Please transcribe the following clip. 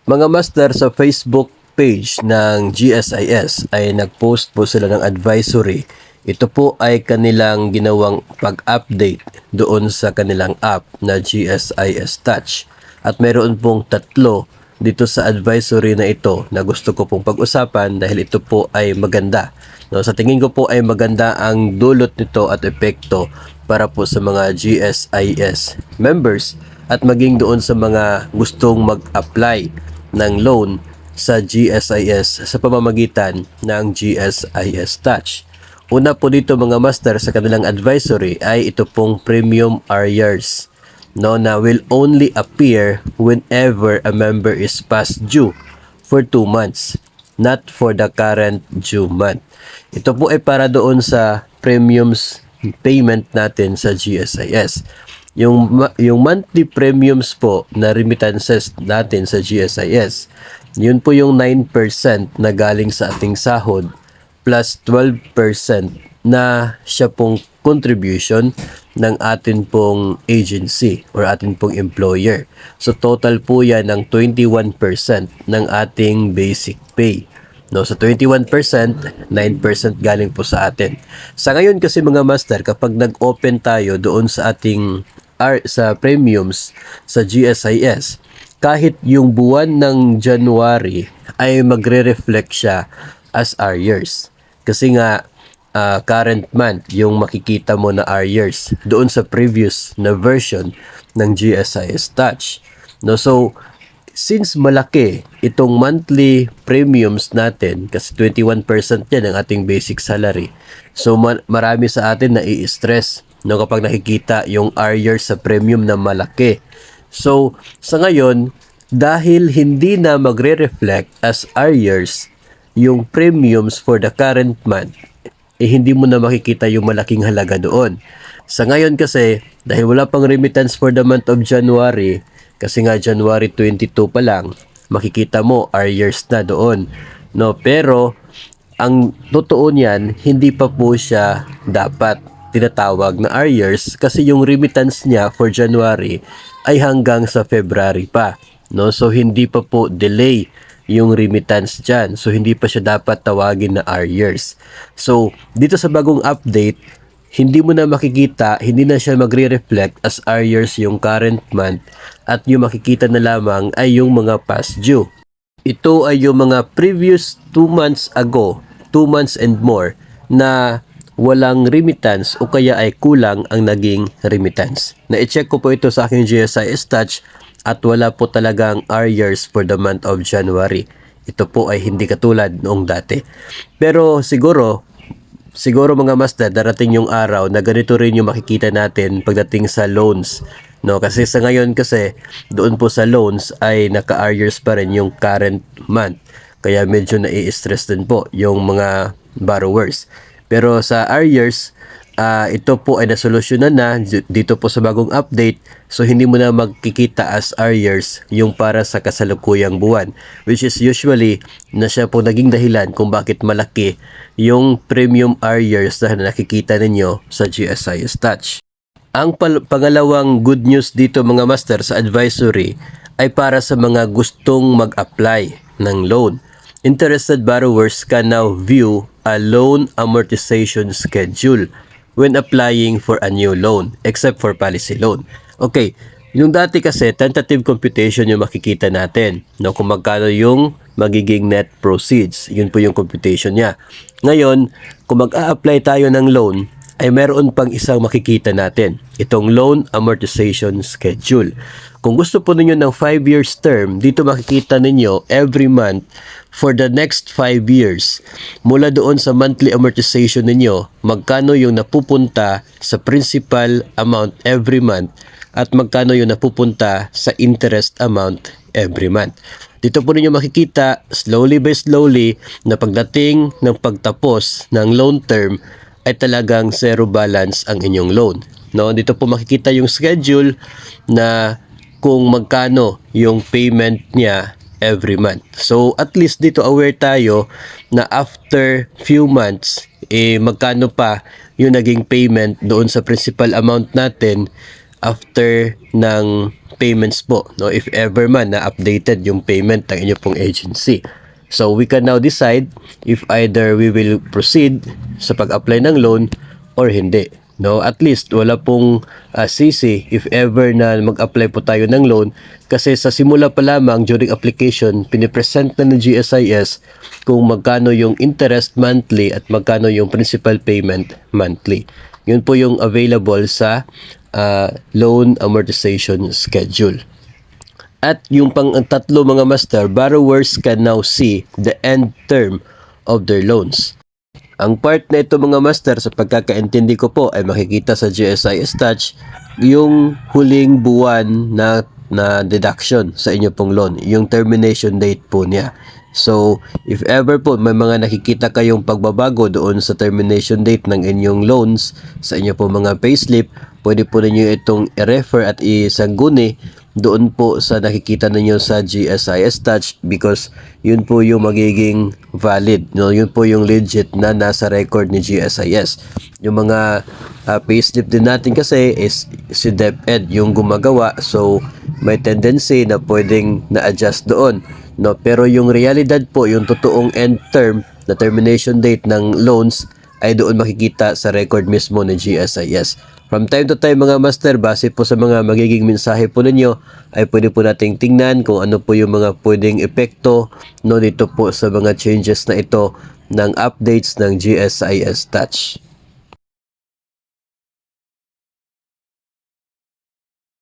Mga master, sa Facebook page ng GSIS ay nag-post po sila ng advisory. Ito po ay kanilang ginawang pag-update doon sa kanilang app na GSIS Touch. At meron pong tatlo dito sa advisory na ito na gusto ko pong pag-usapan dahil ito po ay maganda. No, sa tingin ko po ay maganda ang dulot nito at epekto para po sa mga GSIS members at maging doon sa mga gustong mag-apply ng loan sa GSIS sa pamamagitan ng GSIS Touch. Una po dito mga master sa kanilang advisory ay ito pong premium arrears, no, na will only appear whenever a member is past due for 2 months, not for the current due month. Ito po ay para doon sa premiums payment natin sa GSIS. Yung monthly premiums po na remittances natin sa GSIS, yun po yung 9% na galing sa ating sahod plus 12% na siya pong contribution ng atin pong agency or atin pong employer. So total po yan ng 21% ng ating basic pay. No, sa 21%, 9% galing po sa atin. Sa ngayon kasi mga master, kapag nag-open tayo doon sa ating sa premiums sa GSIS, kahit yung buwan ng January ay magre-reflect siya as arrears. Kasi nga current month yung makikita mo na arrears doon sa previous na version ng GSIS Touch. No, so since malaki itong monthly premiums natin, kasi 21% yan ang ating basic salary, so marami sa atin na i-stress, no, kapag nakikita yung arrears sa premium na malaki. So sa ngayon, dahil hindi na magre-reflect as arrears yung premiums for the current month, hindi mo na makikita yung malaking halaga doon. Sa ngayon kasi, dahil wala pang remittance for the month of January, kasi nga January 22 pa lang, makikita mo arrears na doon. No, pero ang totoo niyan, hindi pa po siya dapat tinatawag na arrears kasi yung remittance niya for January ay hanggang sa February pa. No, so hindi pa po delay yung remittance dyan. So, hindi pa siya dapat tawagin na arrears. So, dito sa bagong update, hindi mo na makikita, hindi na siya magre-reflect as arrears yung current month at yung makikita na lamang ay yung mga past due. Ito ay yung mga previous 2 months ago, 2 months and more, na walang remittance o kaya ay kulang ang naging remittance. Na-check ko po ito sa aking GSIS Touch at wala po talagang arrears for the month of January. Ito po ay hindi katulad noong dati. Pero siguro mga master, darating yung araw na ganito rin yung makikita natin pagdating sa loans. No, kasi sa ngayon kasi doon po sa loans ay naka-arrears pa rin yung current month. Kaya medyo nai-stress din po yung mga borrowers. Pero sa arrears, ito po ay nasolusyonan na dito po sa bagong update. So hindi mo na magkikita as arrears yung para sa kasalukuyang buwan, which is usually na siya po naging dahilan kung bakit malaki yung premium arrears na nakikita ninyo sa GSIS Touch. Ang pangalawang good news dito mga master sa advisory ay para sa mga gustong mag-apply ng loan. Interested borrowers can now view a loan amortization schedule when applying for a new loan, except for policy loan. Okay, yung dati kasi, tentative computation yung makikita natin, no, kung magkano yung magiging net proceeds. Yun po yung computation niya. Ngayon, kung mag-a-apply tayo ng loan, ay meron pang isang makikita natin, itong loan amortization schedule. Kung gusto po ninyo ng 5 years term, dito makikita ninyo every month for the next 5 years, mula doon sa monthly amortization ninyo, magkano yung napupunta sa principal amount every month at magkano yung napupunta sa interest amount every month. Dito po ninyo makikita slowly by slowly na pagdating ng pagtapos ng loan term ay talagang zero balance ang inyong loan. No, dito po makikita yung schedule na kung magkano yung payment niya every month. So at least dito aware tayo na after few months magkano pa yung naging payment doon sa principal amount natin after ng payments po, no, if ever man na updated yung payment ng inyo pong agency. So we can now decide if either we will proceed sa pag-apply ng loan or hindi. No, at least wala pong sisi if ever na mag-apply po tayo ng loan, kasi sa simula pa lamang during application pinipresent na ng GSIS kung magkano yung interest monthly at magkano yung principal payment monthly. Yun po yung available sa loan amortization schedule. At yung tatlo mga master, borrowers can now see the end term of their loans. Ang part na ito mga master, sa pagkakaintindi ko po, ay makikita sa GSIS Touch yung huling buwan na deduction sa inyo pong loan, yung termination date po niya. So, if ever po may mga nakikita kayong pagbabago doon sa termination date ng inyong loans sa inyo po mga payslip, pwede po ninyo itong i-refer at isangguni doon po sa nakikita ninyo sa GSIS Touch, because yun po yung magiging valid, no? Yun po yung legit na nasa record ni GSIS. Yung mga payslip din natin kasi is si DepEd yung gumagawa, so may tendency na pwedeng na-adjust doon, no? Pero yung realidad po, yung totoong end term na termination date ng loans ay doon makikita sa record mismo ni GSIS. From time to time mga master, base po sa mga magiging mensahe po ninyo, ay pwede po nating tingnan kung ano po yung mga pwedeng epekto, no, dito po sa mga changes na ito ng updates ng GSIS Touch.